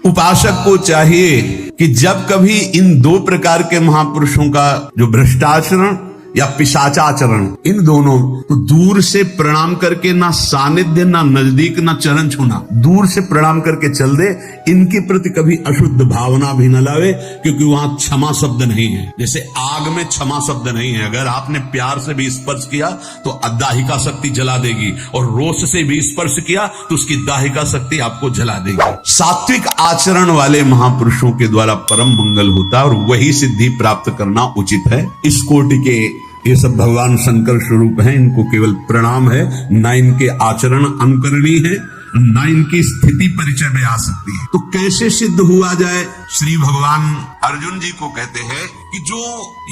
उपासक को चाहिए कि जब कभी इन दो प्रकार के महापुरुषों का जो भ्रष्टाचरण या पिशाचाचरण, इन दोनों तो दूर से प्रणाम करके, ना सानिध्य ना नजदीक ना चरण छूना, दूर से प्रणाम करके चल दे। इनके प्रति कभी अशुद्ध भावना भी न लावे, क्योंकि वहां क्षमा शब्द नहीं है। जैसे आग में क्षमा शब्द नहीं है। अगर आपने प्यार से भी स्पर्श किया तो दाहिका शक्ति जला देगी, और रोष से भी स्पर्श किया तो उसकी दाहिका शक्ति आपको जला देगी। सात्विक आचरण वाले महापुरुषों के द्वारा परम मंगल होता है, और वही सिद्धि प्राप्त करना उचित है। इस कोटि के ये सब भगवान शंकर स्वरूप हैं, इनको केवल प्रणाम है, ना इनके आचरण अनुकरणीय है, ना इनकी स्थिति परिचय में आ सकती है। तो कैसे सिद्ध हुआ जाए? श्री भगवान अर्जुन जी को कहते हैं कि जो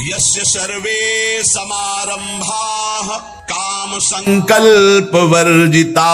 यस्य सर्वे समारंभाः काम संकल्प वर्जिता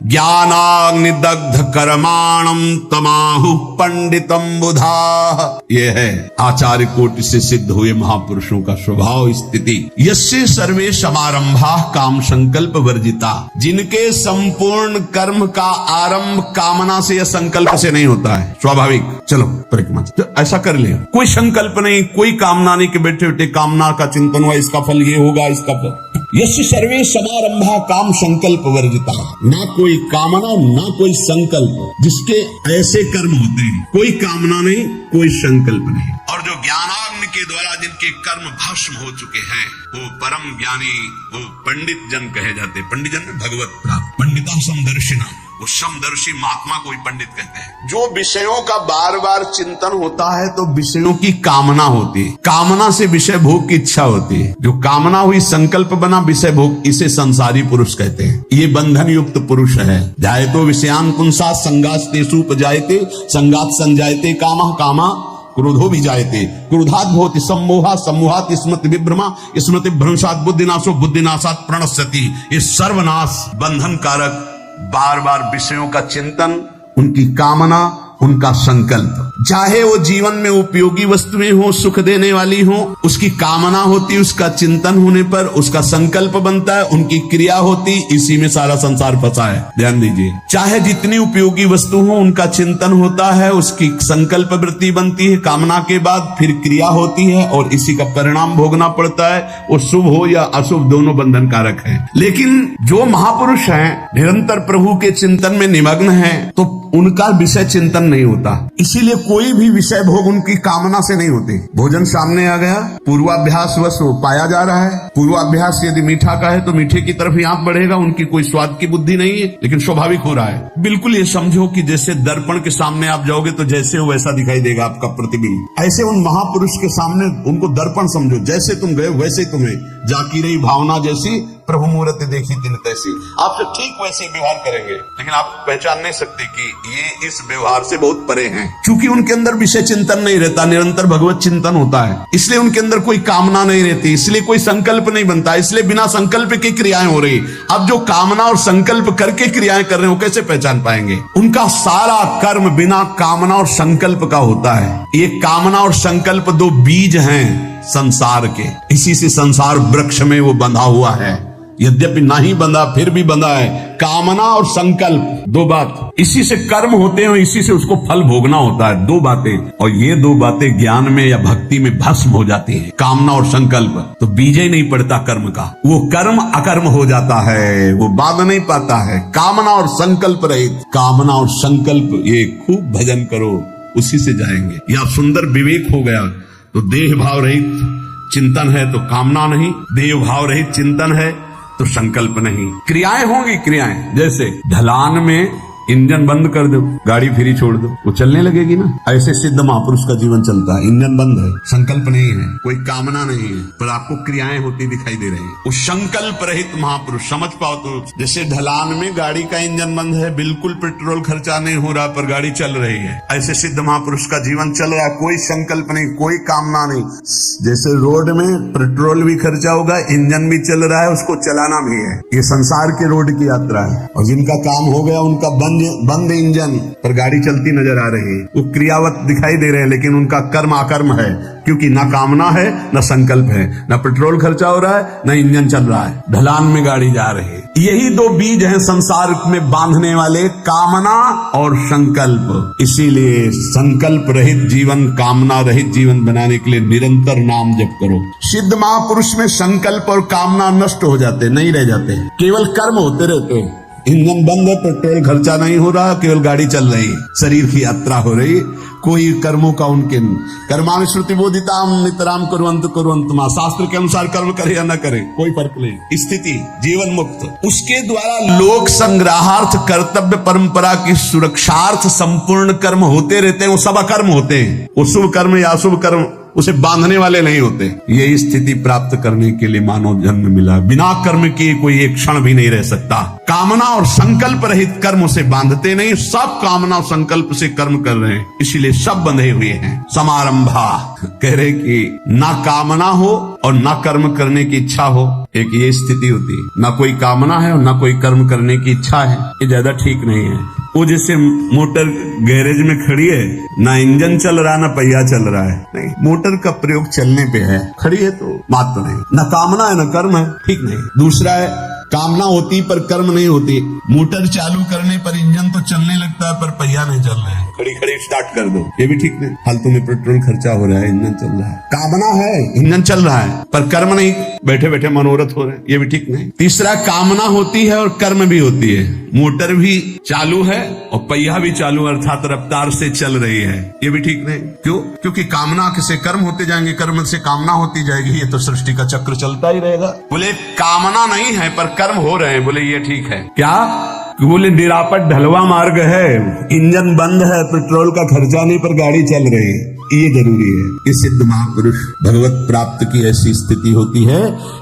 ज्ञानाग्निदग्ध कर्माणम तमाहु पंडितम बुधा। ये है आचार्य कोटि से सिद्ध हुए महापुरुषों का स्वभाव स्थिति। यस्य सर्वे समारंभाः काम संकल्प वर्जिता, जिनके संपूर्ण कर्म का आरंभ कामना से या संकल्प से नहीं होता है। स्वाभाविक, चलो परिक्रमा तो ऐसा कर ले, कोई संकल्प नहीं, कोई कामना नहीं कि बैठे बैठे कामना का चिंतन हुआ, इसका फल ये होगा, इसका फल। यस्य सर्वे समारंभा काम संकल्प वर्जिता, ना कोई कामना ना कोई संकल्प, जिसके ऐसे कर्म होते हैं, कोई कामना नहीं कोई संकल्प नहीं। और जो ज्ञानाग्नि के द्वारा जिनके कर्म भस्म हो चुके हैं, वो परम ज्ञानी, वो पंडित जन कहे जाते। पंडित जन में भगवत प्राप्त, पंडिता समदर्शिना, वो समदर्शी महात्मा को ही पंडित कहते हैं। जो विषयों का बार बार चिंतन होता है तो विषयों की कामना होती है, कामना से विषय भोग की इच्छा होती है। जो कामना हुई संकल्प बना विषय भोग, इसे संसारी पुरुष कहते हैं। ये बंधन युक्त पुरुष है। जायतो विषयान पुंसा संगात तेषु उपजायते, संगात संजायते कामः, कामा क्रोधो भी जायते, क्रोधात् भवति सम्मोहा, सम्मोहात् स्मृति विभ्रमा, स्मृति भ्रंशात् बुद्धिनाशो, बुद्धिनाशात् प्रणश्यति। ये सर्वनाश बंधन कारक बार बार विषयों का चिंतन, उनकी कामना, उनका संकल्प, चाहे वो जीवन में उपयोगी वस्तुएं हो, सुख देने वाली हो, उसकी कामना होती, उसका चिंतन होने पर उसका संकल्प बनता है, उनकी क्रिया होती, इसी में सारा संसार फंसा है। ध्यान दीजिए, चाहे जितनी उपयोगी वस्तु हो उनका चिंतन होता है, उसकी संकल्प वृत्ति बनती है, कामना के बाद फिर क्रिया होती है, और इसी का परिणाम भोगना पड़ता है। वो शुभ हो या अशुभ दोनों बंधन कारक है। लेकिन जो महापुरुष हैं, निरंतर प्रभु के चिंतन में निमग्न हैं, तो उनका विषय चिंतन नहीं होता। इसीलिए कोई भी विषय भोग उनकी कामना से नहीं होते। भोजन सामने आ गया, पूर्वाभ्यास वश वो पाया जा रहा है। पूर्वाभ्यास यदि मीठा का है तो मीठे की तरफ ही आंख बढ़ेगा, उनकी कोई स्वाद की बुद्धि नहीं है, लेकिन स्वाभाविक हो रहा है। बिल्कुल ये समझो कि जैसे दर्पण के सामने आप जाओगे तो जैसे हो वैसा दिखाई देगा आपका प्रतिबिंब। ऐसे उन महापुरुष के सामने उनको दर्पण समझो, जैसे तुम गए वैसे तुम्हें जाकी रही भावना जैसी, प्रभु मूर्त देखी दिन तैसी। आपसे ठीक वैसे व्यवहार करेंगे, लेकिन आप पहचान नहीं सकते कि ये इस व्यवहार से बहुत परे हैं, क्योंकि उनके अंदर विषय चिंतन नहीं रहता, निरंतर भगवत चिंतन होता है। इसलिए उनके अंदर कोई कामना नहीं रहती, इसलिए कोई संकल्प नहीं बनता, इसलिए बिना संकल्प की क्रियाएं हो रही। अब जो कामना और संकल्प करके क्रियाएं कर रहे हो, कैसे पहचान पाएंगे? उनका सारा कर्म बिना कामना और संकल्प का होता है। ये कामना और संकल्प दो बीज हैं संसार के, इसी से संसार वृक्ष में वो बंधा हुआ है। यद्यपि नहीं बंधा फिर भी बंधा है। कामना और संकल्प दो बात, इसी से कर्म होते हैं, इसी से उसको फल भोगना होता है। दो बातें, और ये दो बातें ज्ञान में या भक्ति में भस्म हो जाती है, कामना और संकल्प। तो बीज ही नहीं पड़ता कर्म का, वो कर्म अकर्म हो जाता है, वो बाध नहीं पाता है। कामना और संकल्प रहित, कामना और संकल्प, ये खूब भजन करो, उसी से जाएंगे। या सुंदर विवेक हो गया तो देह भाव रहित चिंतन है तो कामना नहीं, देह भाव रहित चिंतन है तो संकल्प नहीं। क्रियाएं होंगी, क्रियाएं जैसे ढलान में इंजन बंद कर दो, गाड़ी फ्री छोड़ दो, वो चलने लगेगी ना। ऐसे सिद्ध महापुरुष का जीवन चलता है। इंजन बंद है, संकल्प नहीं है, कोई कामना नहीं है, पर आपको क्रियाएं होती दिखाई दे रही है। वो संकल्प रहित महापुरुष, समझ पाओ तो जैसे ढलान में गाड़ी का इंजन बंद है, बिल्कुल पेट्रोल खर्चा नहीं हो रहा पर गाड़ी चल रही है, ऐसे सिद्ध महापुरुष का जीवन चल रहा है। कोई संकल्प नहीं, कोई कामना नहीं। जैसे रोड में पेट्रोल भी खर्चा होगा, इंजन भी चल रहा है, उसको चलाना भी है। ये संसार के रोड की यात्रा है, और जिनका काम हो गया उनका बंद बंद इंजन पर गाड़ी चलती नजर आ रही है, वो क्रियावत दिखाई दे रहे हैं, लेकिन उनका कर्म अकर्म है, क्योंकि ना कामना है ना संकल्प है, ना पेट्रोल खर्चा हो रहा है ना इंजन चल रहा है, ढलान में गाड़ी जा रही है। यही दो बीज हैं संसार में बांधने वाले, कामना और संकल्प। इसीलिए संकल्प रहित जीवन, कामना रहित जीवन बनाने के लिए निरंतर नाम जप करो। सिद्ध महापुरुष में संकल्प और कामना नष्ट हो जाते, नहीं रह जाते, केवल कर्म होते रहते हैं। इंजन बंद है, पेट्रोल खर्चा नहीं हो रहा, केवल गाड़ी चल रही है, शरीर की यात्रा हो रही, कोई कर्मों का उनके कर्मानुश्रुति बोधिताम नितराम कुर्वन्तु मां, शास्त्र के अनुसार कर्म करे या न करे कोई फर्क नहीं, स्थिति जीवन मुक्त। उसके द्वारा लोक संग्रहार्थ, कर्तव्य परंपरा की सुरक्षार्थ संपूर्ण कर्म होते रहते हैं। वो सब अकर्म होते हैं, वो शुभ कर्म या अशुभ कर्म उसे बांधने वाले नहीं होते। ये स्थिति प्राप्त करने के लिए मानव जन्म मिला। बिना कर्म किए कोई एक क्षण भी नहीं रह सकता। कामना और संकल्प रहित कर्म उसे बांधते नहीं, सब कामना और संकल्प से कर्म कर रहे हैं, इसीलिए सब बंधे हुए हैं। समारंभा कह रहे कि ना कामना हो और ना कर्म करने की इच्छा हो, एक ये स्थिति होती है। ना कोई कामना है और ना कोई कर्म करने की इच्छा है, ये ज्यादा ठीक नहीं है। वो जैसे मोटर गैरेज में खड़ी है, ना इंजन चल रहा ना पहिया चल रहा है, नहीं, मोटर का प्रयोग चलने पे है, खड़ी है तो बात तो नहीं। ना कामना है ना कर्म है, ठीक नहीं। दूसरा है कामना होती पर कर्म नहीं होती। मोटर चालू करने पर इंजन तो चलने लगता है पर पहिया नहीं चल रहा है, खड़ी खड़ी स्टार्ट कर दो, ये भी ठीक नहीं। फालतू में पेट्रोल खर्चा हो रहा है, इंजन चल रहा है। कामना है, इंजन चल रहा है, पर कर्म नहीं, बैठे बैठे मनोरथ हो रहे हैं, ये भी ठीक नहीं। तीसरा कामना होती है और कर्म भी होती है, मोटर भी चालू है और पहिया भी चालू अर्थात रफ्तार से चल रही है, ये भी ठीक नहीं। क्यों? क्योंकि कामना से कर्म होते जाएंगे, कर्म से कामना होती जाएगी, ये तो सृष्टि का चक्र चलता ही रहेगा। बोले कामना नहीं है पर कर्म हो रहे हैं, बोले ये ठीक है। क्या? बोले निरापद ढलवा मार्ग है, इंजन बंद है, पेट्रोल का खर्चा नहीं पर गाड़ी चल रही है, ये जरूरी है। ये सिद्ध महापुरुष भगवत प्राप्त की ऐसी स्थिति होती है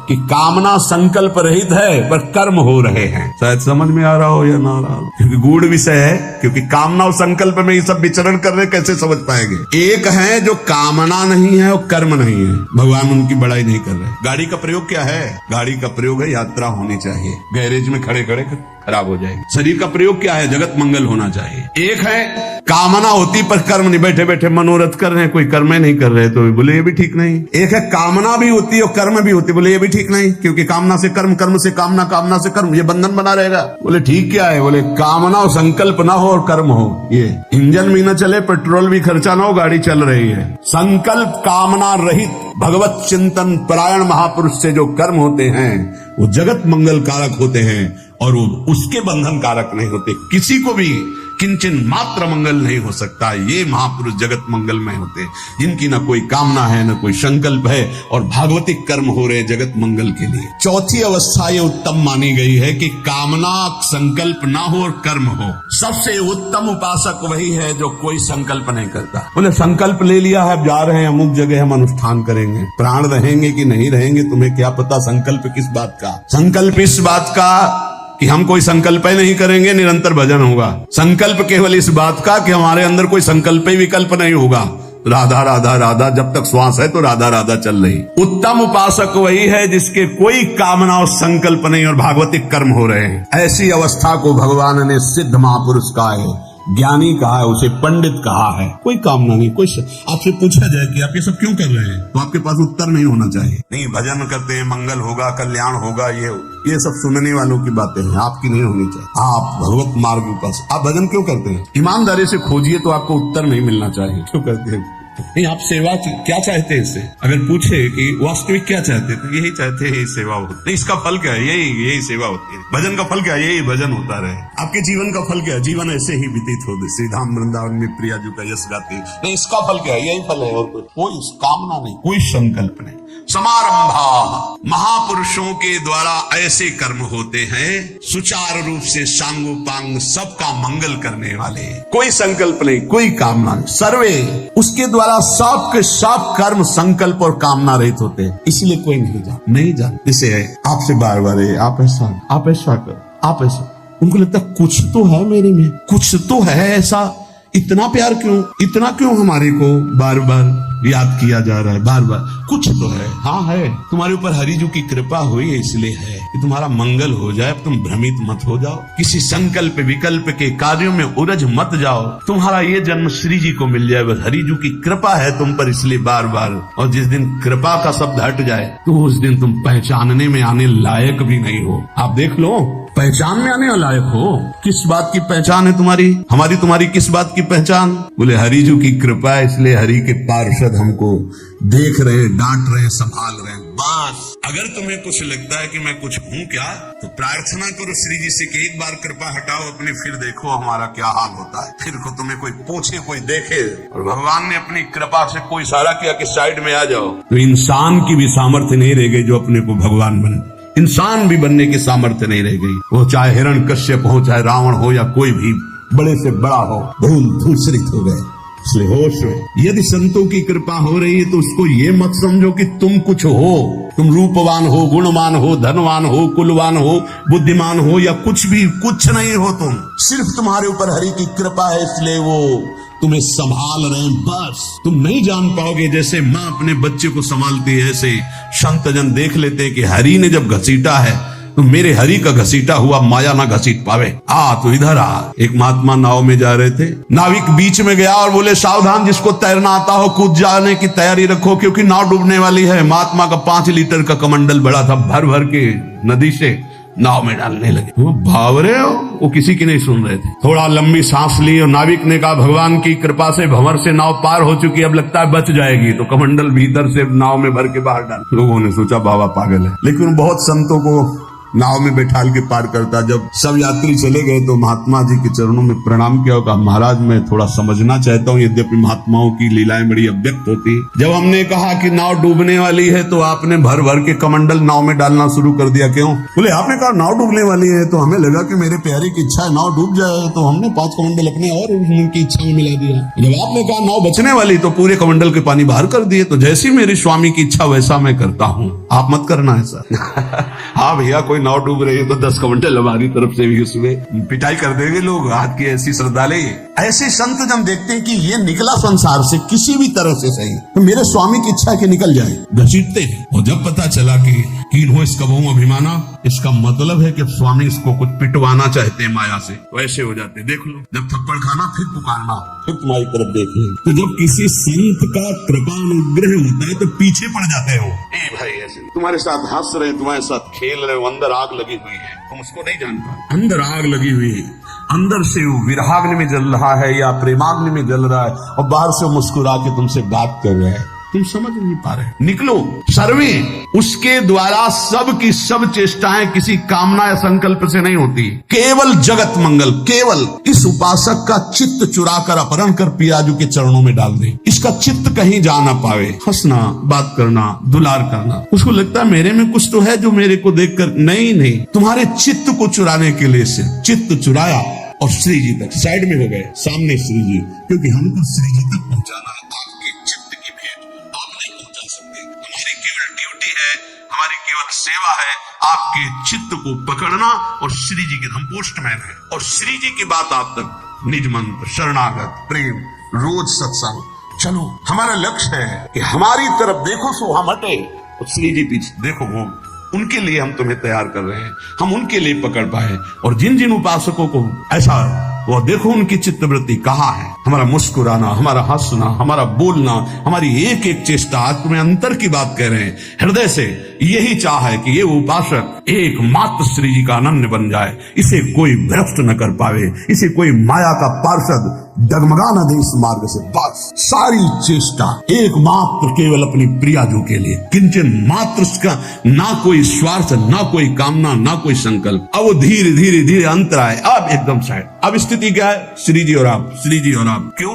कि कामना संकल्प रहित है पर कर्म हो रहे हैं। शायद समझ में आ रहा हो या ना आ रहा हो, क्योंकि गूढ़ विषय है, क्योंकि कामना और संकल्प में ये सब विचरण कर रहे, कैसे समझ पाएंगे। एक है जो कामना नहीं है और कर्म नहीं है, भगवान उनकी बड़ाई नहीं कर रहे। गाड़ी का प्रयोग क्या है? गाड़ी का प्रयोग है यात्रा होनी चाहिए, गैरेज में खड़े खड़े खराब हो जाएगी। शरीर का प्रयोग क्या है? जगत मंगल होना चाहिए। एक है कामना होती पर कर्म नहीं, बैठे बैठे मनोरथ कर रहे हैं, कोई कर्म नहीं कर रहे, तो बोले ये भी ठीक नहीं। एक है कामना भी होती है और कर्म भी होती है, बोले ये भी ठीक नहीं, क्योंकि कामना से कर्म, कर्म से कामना, कामना से कर्म, ये बंधन बना रहेगा। बोले ठीक क्या है? बोले कामना और संकल्प ना हो और कर्म हो, ये इंजन भी न चले, पेट्रोल भी खर्चा ना हो, गाड़ी चल रही है। संकल्प कामना रहित भगवत चिंतन परायण महापुरुष से जो कर्म होते हैं वो जगत मंगल कारक होते हैं और वो उसके बंधन कारक नहीं होते। किसी को भी किंचन मात्र मंगल नहीं हो सकता। ये महापुरुष जगत मंगलमय होते, जिनकी ना कोई कामना है ना कोई संकल्प है और भागवतिक कर्म हो रहे जगत मंगल के लिए। चौथी अवस्था ये उत्तम मानी गई है कि कामना संकल्प ना हो और कर्म हो। सबसे उत्तम उपासक वही है जो कोई संकल्प नहीं करता। बोले संकल्प ले लिया है, जा रहे हैं अमुक जगह, हम अनुष्ठान करेंगे, प्राण रहेंगे कि नहीं रहेंगे तुम्हें क्या पता। संकल्प किस बात का? संकल्प इस बात का कि हम कोई संकल्प ही नहीं करेंगे, निरंतर भजन होगा। संकल्प केवल इस बात का कि हमारे अंदर कोई संकल्प ही विकल्प नहीं होगा। राधा राधा राधा, जब तक श्वास है तो राधा राधा चल रही। उत्तम उपासक वही है जिसके कोई कामना और संकल्प नहीं और भागवतिक कर्म हो रहे हैं। ऐसी अवस्था को भगवान ने सिद्ध महापुरुष कहा है, ज्ञानी कहा है, उसे पंडित कहा है। कोई कामना नहीं, कोई आपसे पूछा जाए कि आप ये सब क्यों कर रहे हैं, तो आपके पास उत्तर नहीं होना चाहिए। नहीं, भजन करते हैं, मंगल होगा, कल्याण होगा, ये सब सुनने वालों की बातें हैं, आपकी नहीं होनी चाहिए। आप भगवत मार्ग के पास, आप भजन क्यों करते हैं? ईमानदारी से खोजिए तो आपको उत्तर नहीं मिलना चाहिए। क्यों करते हैं? नहीं, आप सेवा क्या चाहते हैं इससे? अगर पूछे कि वास्तविक क्या चाहते हैं, तो यही चाहते हैं, यही सेवा हो। नहीं, इसका फल क्या है? यही सेवा होती है। भजन का फल क्या है? यही भजन होता रहे। आपके जीवन का फल क्या है? जीवन ऐसे ही व्यतीत हो, श्री धाम वृंदावन में प्रिया जी का यश गाते। नहीं, इसका फल क्या है? यही फल है, और कोई कामना नहीं, कोई संकल्प नहीं। समारंभा, महापुरुषों के द्वारा ऐसे कर्म होते हैं सुचारू रूप से सांगोपांग सबका मंगल करने वाले, कोई संकल्प नहीं, कोई कामना नहीं। सर्वे, उसके द्वारा सब के सब कर्म संकल्प और कामना रहित होते हैं, इसलिए कोई नहीं जान। इसे आपसे बार बार आप ऐसा कर, आप ऐसा, उनको लगता कुछ तो है मेरे में, कुछ तो है ऐसा, इतना प्यार क्यों, इतना क्यों हमारे को बार बार याद किया जा रहा है बार बार। कुछ तो है, हाँ है, तुम्हारे ऊपर हरिजू की कृपा हुई है, इसलिए है कि तुम्हारा मंगल हो जाए। अब तुम भ्रमित मत हो जाओ, किसी संकल्प विकल्प के कार्यों में उलझ मत जाओ। तुम्हारा ये जन्म श्री जी को मिल जाए, बस हरिजू की कृपा है तुम पर, इसलिए बार बार। और जिस दिन कृपा का शब्द हट जाए तो उस दिन तुम पहचानने में आने लायक भी नहीं हो। आप देख लो, पहचान में आने लायक हो। किस बात की पहचान है तुम्हारी, हमारी तुम्हारी किस बात की पहचान? बोले हरिजू की कृपा है, इसलिए हरि के पार्षद हमको देख रहे, डांट रहे, संभाल रहे। बस अगर तुम्हें कुछ लगता है कि मैं कुछ हूँ क्या, तो प्रार्थना करो श्री जी से कि एक बार कृपा हटाओ अपनी, फिर देखो हमारा क्या हाल होता है। फिर को तुम्हें कोई पूछे, कोई देखे, और भगवान ने अपनी कृपा से कोई इशारा किया कि साइड में आ जाओ, तो इंसान की भी सामर्थ्य नहीं रह गई जो अपने को भगवान बने। इंसान भी बनने की सामर्थ्य नहीं रह गई, वो चाहे हिरण्यकश्यप हो, चाहे रावण हो, या कोई भी बड़े से बड़ा हो, धूल धूसरित हो गए। इसलिए होश में यदि संतों की कृपा हो रही है तो उसको ये मत समझो कि तुम कुछ हो, तुम रूपवान हो, गुणवान हो, धनवान हो, कुलवान हो, बुद्धिमान हो, या कुछ भी, कुछ नहीं हो तुम। सिर्फ तुम्हारे ऊपर हरि की कृपा है, इसलिए वो तुम्हें संभाल रहे हैं। बस तुम नहीं जान पाओगे, जैसे माँ अपने बच्चे को संभालती है, ऐसे संत जन देख लेते हैं कि हरि ने जब घसीटा है तो मेरे हरि का घसीटा हुआ माया ना घसीट पावे। तो इधर आ। एक महात्मा नाव में जा रहे थे, नाविक बीच में गया और बोले सावधान, जिसको तैरना आता हो कूद जाने की तैयारी रखो, क्योंकि नाव डूबने वाली है। महात्मा का 5 लीटर का कमंडल बड़ा था, भर भर के नदी से नाव में डालने लगे। वो भाव रहे हो, वो किसी की नहीं सुन रहे थे। थोड़ा लंबी सांस ली और नाविक ने कहा भगवान की कृपा से भंवर से नाव पार हो चुकी, अब लगता है बच जाएगी। तो कमंडल भीतर से नाव में भर के बाहर डाल। लोगों ने सोचा बाबा पागल है, लेकिन बहुत संतों को नाव में बैठाल के पार करता। जब सब यात्री चले गए तो महात्मा जी के चरणों में प्रणाम किया और कहा महाराज मैं थोड़ा समझना चाहता हूँ, यद्यपि महात्माओं की लीलाएं बड़ी अव्यक्त होती। जब हमने कहा कि नाव डूबने वाली है तो आपने भर भर के कमंडल नाव में डालना शुरू कर दिया, क्यों? बोले आपने कहा नाव डूबने वाली है तो हमें लगा कि मेरे प्यारे की इच्छा है नाव डूब जाए, तो हमने 5 कमंडल अपने और उनकी इच्छा में मिला दिया। जब आपने कहा नाव बचने वाली तो पूरे कमंडल के पानी बाहर कर दिए। तो जैसी मेरी स्वामी की इच्छा वैसा मैं करता हूँ, आप मत करना ऐसा। हाँ भैया, कोई नाव डूब रही है तो 10 कमंडल हमारी तरफ से भी उसमें पिटाई कर देंगे लोग। हाथ की ऐसी श्रद्धाले ऐसे संत जन देखते हैं कि ये निकला संसार से किसी भी तरह से सही, तो मेरे स्वामी की इच्छा है कि निकल जाए, घसीटते हैं। और जब पता चला कि कीन हो इसका बहु अभिमाना, इसका मतलब है कि स्वामी इसको कुछ पिटवाना चाहते हैं माया से, वैसे हो जाते। देख लो, जब थप्पड़ खाना फिर पुकारना, फिर तुम्हारी तरफ देख लो। तो जब किसी संत का कृपा अनुग्रह होता है तो पीछे पड़ जाते हो। ए भाई, ऐसे तुम्हारे साथ हंस रहे, तुम्हारे साथ खेल रहे हो, अंदर आग लगी हुई है, तुम उसको नहीं जानता। अंदर आग लगी हुई है, अंदर से वो विरहाग्नि में जल रहा है या प्रेमाग्नि में जल रहा है, और बाहर से मुस्कुरा के तुमसे बात कर रहे हैं, तुम समझ नहीं पा रहे। निकलो, सर्वे उसके द्वारा सब की सब चेष्टाएं किसी कामना या संकल्प से नहीं होती, केवल जगत मंगल। केवल इस उपासक का चित्त चुरा कर अपहरण कर पियाजू के चरणों में डाल दे, इसका चित्त कहीं जा ना पावे। हंसना, बात करना, दुलार करना, उसको लगता है मेरे में कुछ तो है जो मेरे को देखकर, नहीं, तुम्हारे चित्त को चुराने के लिए से चित्त चुराया और श्री जी तक साइड में हो गए, सामने श्री जी, क्योंकि हमको श्री जी तक पहुंचाना है। आपके चित्त की भेंट आप नहीं पहुंचा सकते, हमारी केवल ड्यूटी है, हमारी केवल सेवा है आपके चित्त को पकड़ना, और श्री जी के हम पोस्टमैन हैं, और श्री जी की बात आप तक निज मंत्र, शरणागत, प्रेम, रोज सत्संग। चलो, हमारा लक्ष्य है कि हमारी तरफ देखो सो हम हटे, और श्री जी पीछे देखो घूम। उनके लिए हम तुम्हें तैयार कर रहे हैं, हम उनके लिए पकड़ पाए। और जिन जिन उपासकों को ऐसा, वो देखो उनकी चित्तवृत्ति कहाँ है। हमारा मुस्कुराना, हमारा हंसना, हमारा बोलना, हमारी एक एक चेष्टा, आज तुम्हें अंतर की बात कह रहे हैं, हृदय से यही चाह है कि ये उपासक एकमात्र श्री जी का अनन्य बन जाए, इसे कोई भ्रष्ट न कर पावे, इसे कोई माया का पार्षद डगमगा न दे इस मार्ग से। बस सारी चेष्टा एकमात्र केवल अपनी प्रियाजू के लिए, किंचन मात्र उसका ना कोई स्वार्थ, ना कोई कामना, ना कोई संकल्प। अब वो धीरे धीरे धीरे अंतर आए, अब एकदम साइड। अब स्थिति क्या है? श्री जी और आप, श्री जी और आप। क्यों?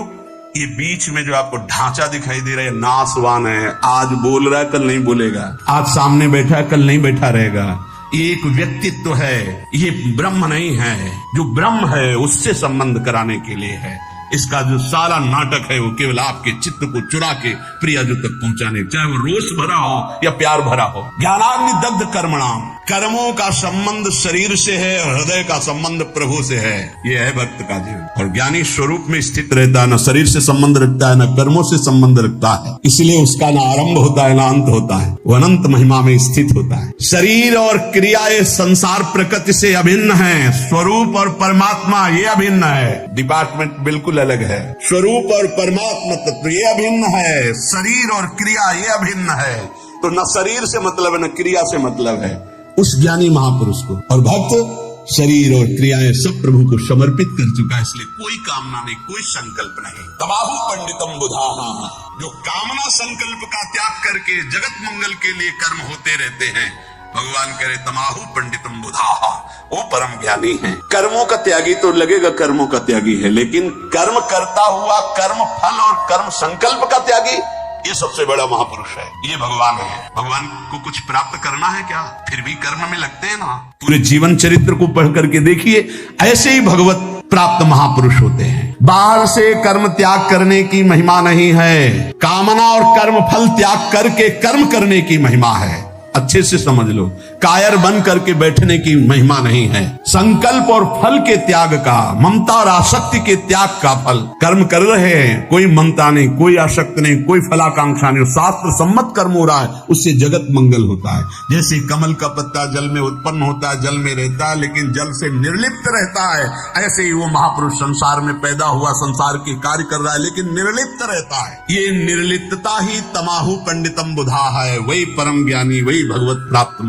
ये बीच में जो आपको ढांचा दिखाई दे रहा है नासवान है, आज बोल रहा है कल नहीं बोलेगा, आज सामने बैठा है कल नहीं बैठा रहेगा। एक व्यक्तित्व है, ये ब्रह्म नहीं है। जो ब्रह्म है उससे संबंध कराने के लिए है। इसका जो सारा नाटक है वो केवल आपके चित्त को चुरा के प्रियाजू तक पहुंचाने, चाहे वो रोष भरा हो या प्यार भरा हो। ज्ञानाग्नि दग्ध कर्मणाम, कर्मों का संबंध शरीर से है और हृदय का संबंध प्रभु से है। यह है भक्त का जीवन। और ज्ञानी स्वरूप में स्थित रहता है, न शरीर से संबंध रखता है, न कर्मों से संबंध रखता है। इसलिए उसका न आरंभ होता है, न अंत होता है। वो अनंत महिमा में स्थित होता है। शरीर और क्रियाएं संसार प्रकृति से अभिन्न है। स्वरूप और परमात्मा ये अभिन्न है। डिपार्टमेंट बिल्कुल अलग है। स्वरूप और परमात्मा तत्व ये अभिन्न है। शरीर और क्रिया ये अभिन्न है। तो न शरीर से मतलब है, न क्रिया से मतलब है उस ज्ञानी महापुरुष को। और भक्त शरीर और क्रियाएं सब प्रभु को समर्पित कर चुका है, इसलिए कोई कामना नहीं, कोई संकल्प नहीं। तमाहु पंडितम बुधाः, जो कामना संकल्प का त्याग करके जगत मंगल के लिए कर्म होते रहते हैं, भगवान कह रहे तमाहु पंडितम बुधाः, वो परम ज्ञानी है। कर्मों का त्यागी तो लगेगा कर्मों का त्यागी है, लेकिन कर्म करता हुआ कर्म फल और कर्म संकल्प का त्यागी, ये सबसे बड़ा महापुरुष है। ये भगवान है। भगवान को कुछ प्राप्त करना है क्या, फिर भी कर्म में लगते हैं ना। पूरे जीवन चरित्र को पढ़ करके देखिए, ऐसे ही भगवत प्राप्त महापुरुष होते हैं। बाहर से कर्म त्याग करने की महिमा नहीं है, कामना और कर्म फल त्याग करके कर्म करने की महिमा है। अच्छे से समझ लो, कायर बन करके बैठने की महिमा नहीं है। संकल्प और फल के त्याग का, ममता और आसक्ति के त्याग का फल। कर्म कर रहे हैं, कोई ममता नहीं, कोई आसक्ति नहीं, कोई फलाकांक्षा नहीं, शास्त्र सम्मत कर्म हो रहा है, उससे जगत मंगल होता है। जैसे कमल का पत्ता जल में उत्पन्न होता है, जल में रहता है, लेकिन जल से निर्लिप्त रहता है, ऐसे ही वो महापुरुष संसार में पैदा हुआ, संसार के कार्य कर रहा है, लेकिन निर्लिप्त रहता है। ये निर्लिप्तता ही तमाहु पंडितम बुधाः है। वही परम ज्ञानी, वही भगवत प्राप्त